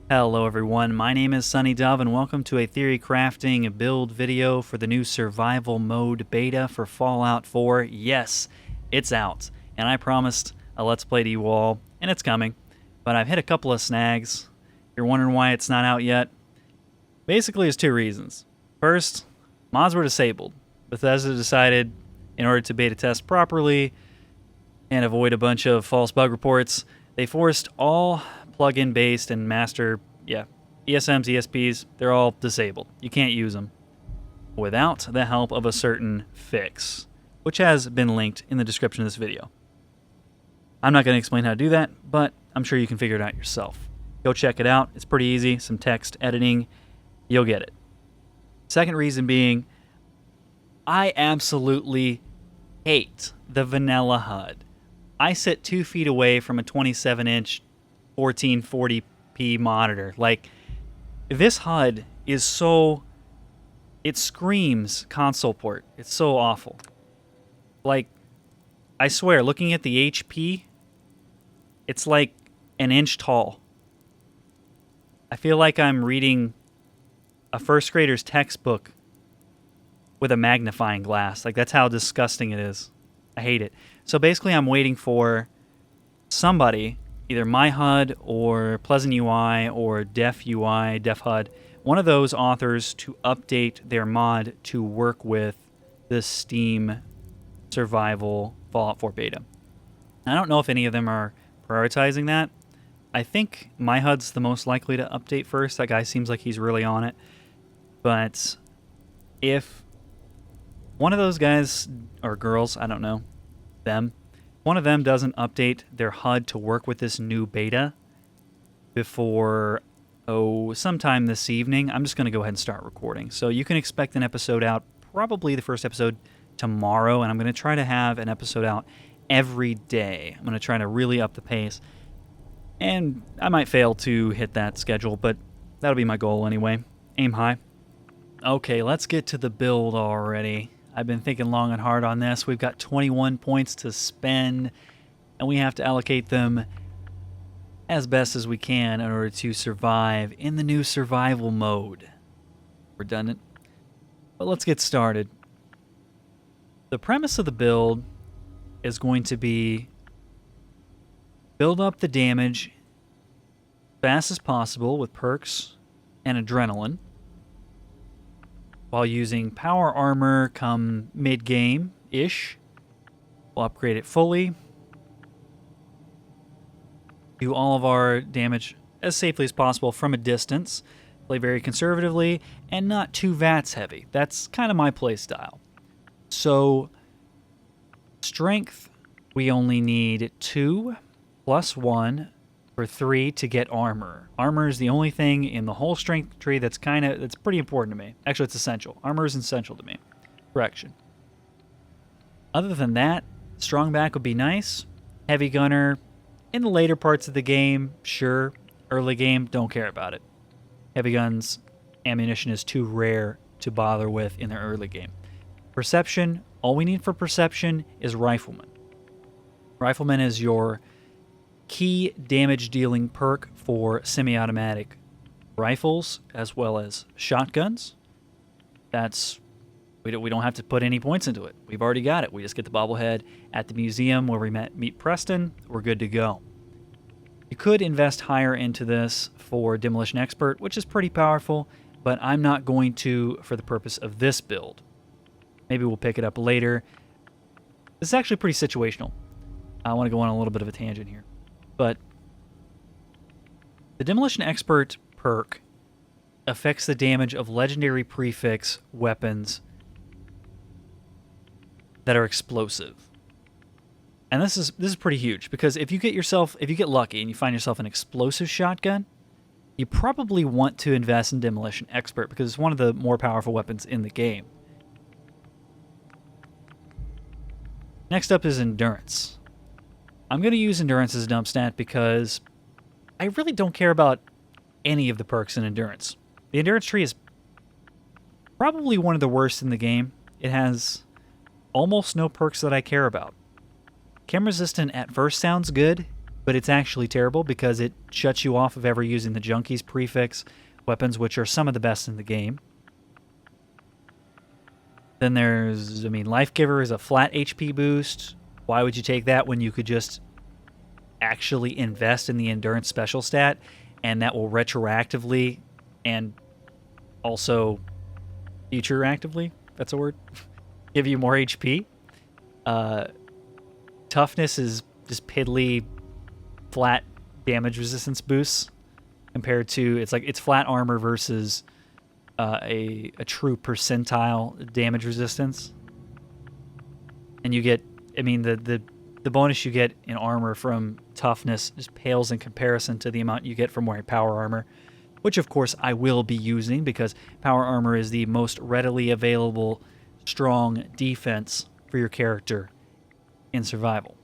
Hello everyone, my name is Sunny Dove and welcome to a theory crafting build video for the new survival mode beta for Fallout 4. Yes, it's out, and I promised a Let's Play to you all, and it's coming, but I've hit a couple of snags. You're wondering why it's not out yet? Basically, there's two reasons. First, mods were disabled. Bethesda decided, in order to beta test properly and avoid a bunch of false bug reports, they forced all plugin based and master, ESMs, ESPs, they're all disabled. You can't use them without the help of a certain fix, which has been linked in the description of this video. I'm not going to explain how to do that, but I'm sure you can figure it out yourself. Go check it out. It's pretty easy. Some text editing. You'll get it. Second reason being, I absolutely hate the vanilla HUD. I sit 2 feet away from a 27-inch 1440p monitor. Like, this HUD is so... it screams console port. It's so awful. Like, I swear, looking at the HP, it's like an inch tall. I feel like I'm reading a first grader's textbook with a magnifying glass. Like, that's how disgusting it is. I hate it. So basically, I'm waiting for somebody, either my HUD or Pleasant UI or Def UI, Def HUD, one of those authors to update their mod to work with the Steam Survival Fallout 4 beta. I don't know if any of them are prioritizing that. I think my HUD's the most likely to update first. That guy seems like he's really on it. But if one of those guys, or girls, I don't know, them, one of them doesn't update their HUD to work with this new beta before, sometime this evening, I'm just going to go ahead and start recording. So you can expect an episode out, probably the first episode tomorrow, and I'm going to try to have an episode out every day. I'm going to try to really up the pace, and I might fail to hit that schedule, but that'll be my goal anyway. Aim high. Okay, let's get to the build already. I've been thinking long and hard on this. We've got 21 points to spend, and we have to allocate them as best as we can in order to survive in the new survival mode. Redundant. But let's get started. The premise of the build is going to be build up the damage as fast as possible with perks and adrenaline, while using power armor come mid-game-ish. We'll upgrade it fully. Do all of our damage as safely as possible from a distance. Play very conservatively and not too VATS heavy. That's kind of my play style. So, strength, we only need 2 plus 1 for 3 to get armor. Armor is the only thing in the whole strength tree that's pretty important to me. Actually, it's essential. Armor is essential to me. Correction. Other than that, strong back would be nice. Heavy gunner, in the later parts of the game, sure. Early game, don't care about it. Heavy guns, ammunition is too rare to bother with in the early game. Perception, all we need for perception is Rifleman. Rifleman is your key damage dealing perk for semi-automatic rifles as well as shotguns. We don't have to put any points into it. We've already got it. We just get the bobblehead at the museum where we meet Preston. We're good to go. You could invest higher into this for Demolition Expert, which is pretty powerful, but I'm not going to for the purpose of this build. Maybe we'll pick it up later. This is actually pretty situational. I want to go on a little bit of a tangent here. But the Demolition Expert perk affects the damage of legendary prefix weapons that are explosive. And this is pretty huge, because if you get lucky and you find yourself an explosive shotgun, you probably want to invest in Demolition Expert because it's one of the more powerful weapons in the game. Next up is Endurance. I'm going to use Endurance as a dump stat because I really don't care about any of the perks in Endurance. The Endurance tree is probably one of the worst in the game. It has almost no perks that I care about. Chem Resistant at first sounds good, but it's actually terrible because it shuts you off of ever using the Junkies prefix weapons, which are some of the best in the game. Then there's, Life Giver is a flat HP boost. Why would you take that when you could just actually invest in the Endurance special stat, and that will retroactively and also future-actively, that's a word, give you more HP. Toughness is just piddly flat damage resistance boosts compared to, it's flat armor versus a true percentile damage resistance. And you get, the bonus you get in armor from toughness just pales in comparison to the amount you get from wearing power armor, which of course I will be using because power armor is the most readily available strong defense for your character in survival.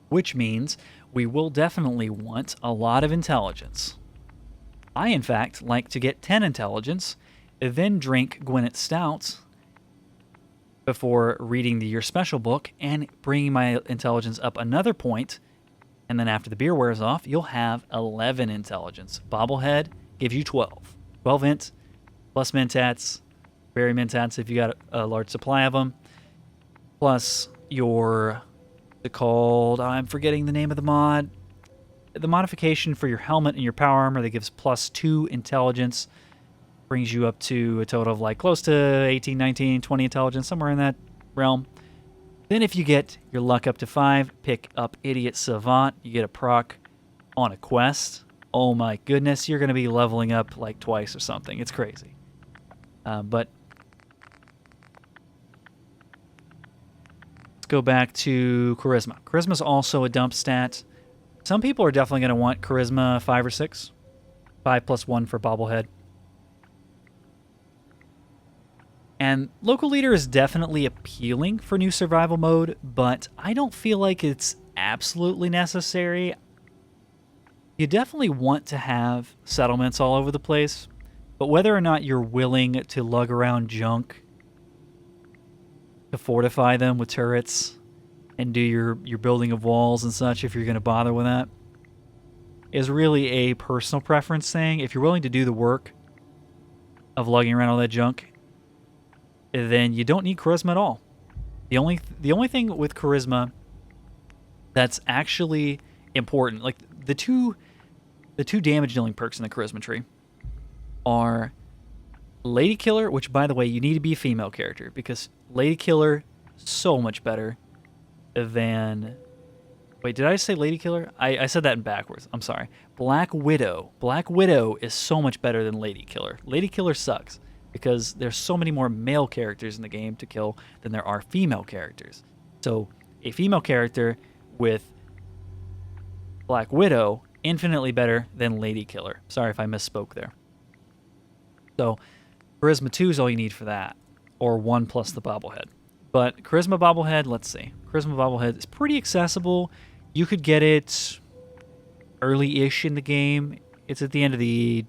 Which means we will definitely want a lot of intelligence. I, in fact, like to get 10 intelligence, then drink Gwyneth Stout before reading the Year Special book and bringing my intelligence up another point, and then after the beer wears off, you'll have 11 intelligence. Bobblehead gives you 12. 12 int, plus mentats, berry mentats if you got a large supply of them, plus your, I'm forgetting the name of the mod, the modification for your helmet and your power armor that gives plus 2 intelligence, brings you up to a total of like close to 18, 19, 20 intelligence, somewhere in that realm. Then if you get your luck up to 5, pick up Idiot Savant. You get a proc on a quest. Oh my goodness, you're going to be leveling up like twice or something. It's crazy. But let's go back to Charisma. Charisma is also a dump stat. Some people are definitely going to want Charisma 5 or 6. 5 plus 1 for Bobblehead. And Local Leader is definitely appealing for new survival mode, but I don't feel like it's absolutely necessary. You definitely want to have settlements all over the place, but whether or not you're willing to lug around junk to fortify them with turrets and do your building of walls and such, if you're going to bother with that, is really a personal preference thing. If you're willing to do the work of lugging around all that junk, then you don't need charisma at all. The only thing with charisma that's actually important, like the two damage dealing perks in the charisma tree are Lady Killer, which by the way, you need to be a female character because Lady Killer is so much better than, wait, did I say Lady Killer? I said that in backwards. I'm sorry. Black Widow. Black Widow is so much better than Lady Killer. Lady Killer sucks because there's so many more male characters in the game to kill than there are female characters. So a female character with Black Widow, infinitely better than Lady Killer. Sorry if I misspoke there. So Charisma 2 is all you need for that, or 1 plus the Bobblehead. But Charisma Bobblehead, let's see. Charisma Bobblehead is pretty accessible. You could get it early-ish in the game. It's at the end of the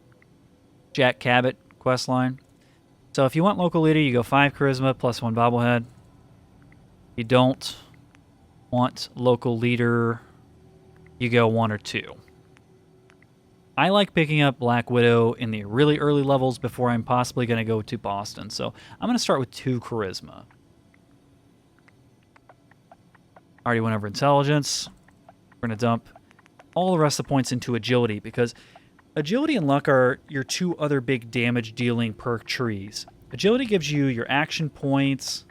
Jack Cabot quest line. So if you want Local Leader, you go 5 Charisma plus 1 Bobblehead. If you don't want Local Leader, you go 1 or 2. I like picking up Black Widow in the really early levels before I'm possibly going to go to Boston. So I'm going to start with 2 Charisma. Already went over Intelligence. We're going to dump all the rest of the points into Agility because Agility and Luck are your 2 other big damage-dealing perk trees. Agility gives you your action points,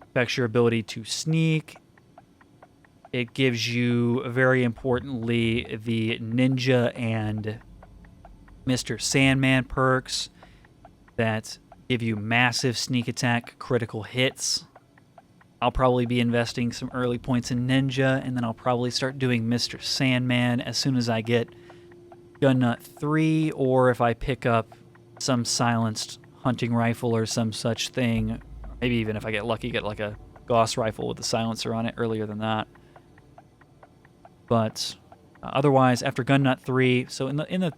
affects your ability to sneak. It gives you, very importantly, the Ninja and Mr. Sandman perks that give you massive sneak attack critical hits. I'll probably be investing some early points in Ninja, and then I'll probably start doing Mr. Sandman as soon as I get Gun Nut 3, or if I pick up some silenced hunting rifle or some such thing. Maybe even if I get lucky, get like a Gauss rifle with a silencer on it earlier than that. But otherwise, after Gun Nut 3, so in the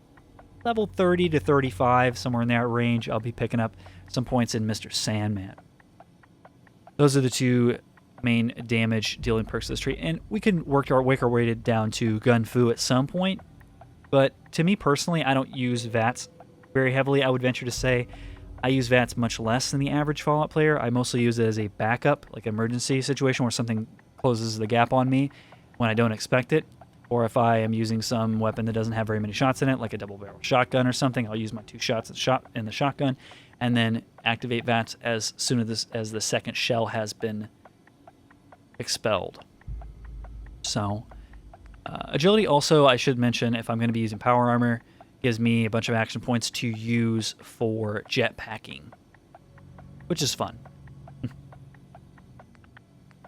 level 30 to 35, somewhere in that range, I'll be picking up some points in Mr. Sandman. Those are the 2 main damage dealing perks of this tree. And we can work our way down to Gun Fu at some point. But to me personally, I don't use VATS very heavily. I would venture to say I use VATS much less than the average Fallout player. I mostly use it as a backup, like emergency situation where something closes the gap on me when I don't expect it. Or if I am using some weapon that doesn't have very many shots in it, like a double-barrel shotgun or something, I'll use my 2 shots in the shotgun and then activate VATS as soon as the second shell has been expelled. So, agility also, I should mention, if I'm going to be using power armor, gives me a bunch of action points to use for jetpacking, which is fun.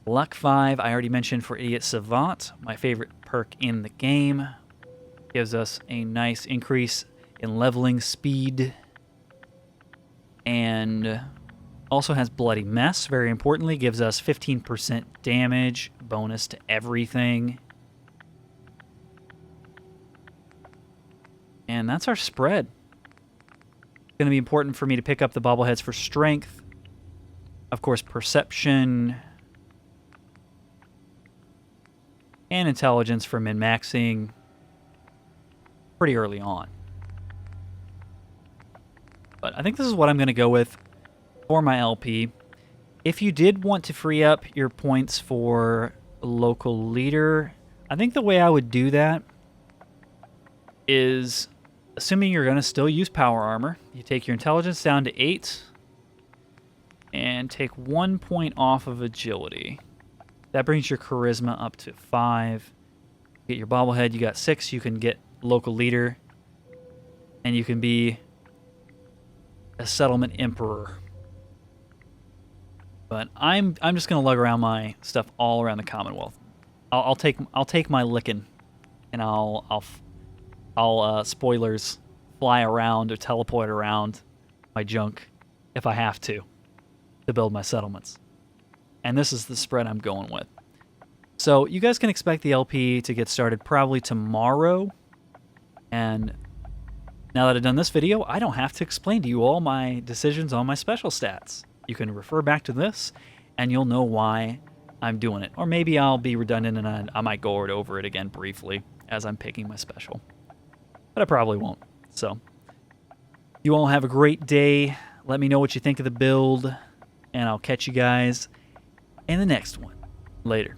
Luck 5, I already mentioned for Idiot Savant, my favorite perk in the game. Gives us a nice increase in leveling speed. And also has Bloody Mess, very importantly. Gives us 15% damage, bonus to everything. And that's our spread. It's going to be important for me to pick up the bobbleheads for strength. Of course, perception. And intelligence for min-maxing pretty early on. But I think this is what I'm going to go with for my LP. If you did want to free up your points for local leader, I think the way I would do that is, assuming you're going to still use power armor, you take your intelligence down to 8 and take 1 point off of agility. That brings your charisma up to 5. Get your bobblehead, you got 6. You can get local leader, and you can be a settlement emperor. But I'm just gonna lug around my stuff all around the Commonwealth. I'll take my licking, and I'll spoilers, fly around or teleport around my junk if I have to build my settlements. And this is the spread I'm going with. So you guys can expect the LP to get started probably tomorrow. And now that I've done this video, I don't have to explain to you all my decisions on my special stats. You can refer back to this, and you'll know why I'm doing it. Or maybe I'll be redundant and I might go over it again briefly as I'm picking my special. But I probably won't. So you all have a great day. Let me know what you think of the build, and I'll catch you guys in the next one. Later.